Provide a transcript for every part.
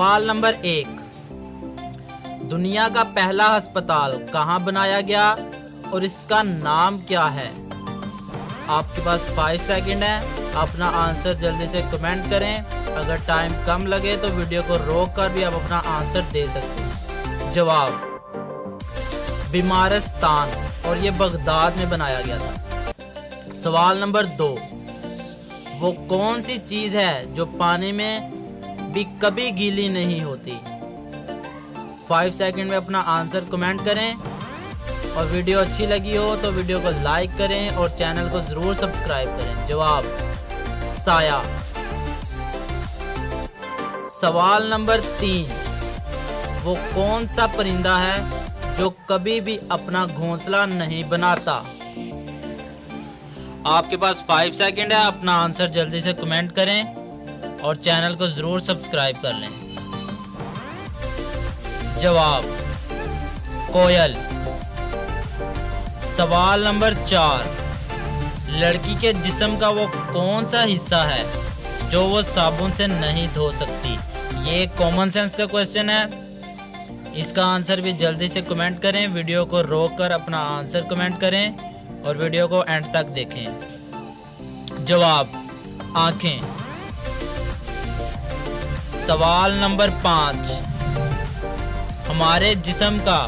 सवाल नंबर 1, दुनिया का पहला अस्पताल कहाँ बनाया गया और इसका नाम क्या है? आपके पास 5 सेकंड है, अपना आंसर जल्दी से कमेंट करें। अगर टाइम कम लगे तो वीडियो को रोक कर भी आप अपना आंसर दे सकते हैं। जवाब बीमारिस्तान, और ये बगदाद में बनाया गया था। सवाल नंबर 2, वो कौन सी चीज है जो पानी में भी कभी गीली नहीं होती? 5 सेकंड में अपना आंसर कमेंट करें, और वीडियो अच्छी लगी हो तो वीडियो को लाइक करें और चैनल को जरूर सब्सक्राइब करें। जवाब साया। सवाल नंबर 3, वो कौन सा परिंदा है जो कभी भी अपना घोंसला नहीं बनाता? आपके पास 5 सेकंड है, अपना आंसर जल्दी से कमेंट करें और चैनल को जरूर सब्सक्राइब कर लें। जवाब कोयल। सवाल नंबर 4, लड़की के जिस्म का वो कौन सा हिस्सा है जो वो साबुन से नहीं धो सकती? ये कॉमन सेंस का क्वेश्चन है। इसका आंसर भी जल्दी से कमेंट करें। वीडियो को रोक कर अपना आंसर कमेंट करें और वीडियो को एंड तक देखें। जवाब आंखें। सवाल नंबर 5, हमारे जिस्म का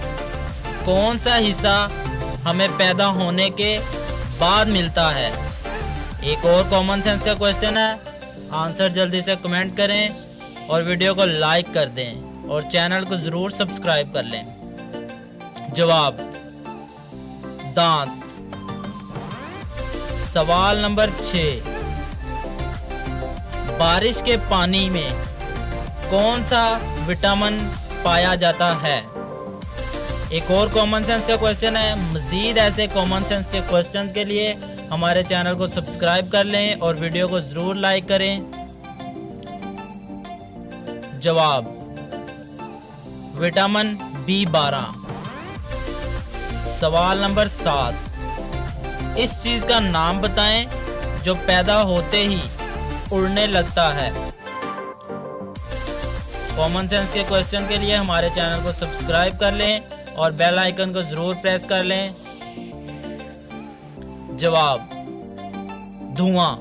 कौन सा हिस्सा हमें पैदा होने के बाद मिलता है? एक और कॉमन सेंस का क्वेश्चन है। आंसर जल्दी से कमेंट करें और वीडियो को लाइक कर दें और चैनल को जरूर सब्सक्राइब कर लें। जवाब दांत। सवाल नंबर 6, बारिश के पानी में कौन सा विटामिन पाया जाता है? एक और कॉमन सेंस का क्वेश्चन है। मजीद ऐसे कॉमन सेंस के क्वेश्चन के लिए हमारे चैनल को सब्सक्राइब कर लें और वीडियो को जरूर लाइक करें। जवाब विटामिन B12। सवाल नंबर 7, इस चीज का नाम बताएं जो पैदा होते ही उड़ने लगता है। कॉमन सेंस के क्वेश्चन के लिए हमारे चैनल को सब्सक्राइब कर लें और बेल आइकन को जरूर प्रेस कर लें। जवाब धुआं।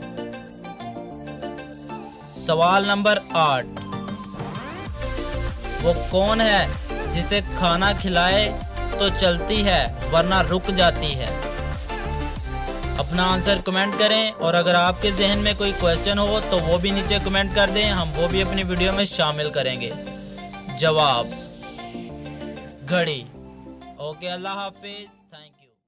सवाल नंबर 8, वो कौन है जिसे खाना खिलाए तो चलती है वरना रुक जाती है? अपना आंसर कमेंट करें और अगर आपके जहन में कोई क्वेश्चन हो तो वो भी नीचे कमेंट कर दें, हम वो भी अपनी वीडियो में शामिल करेंगे। जवाब घड़ी। ओके, अल्लाह हाफिज।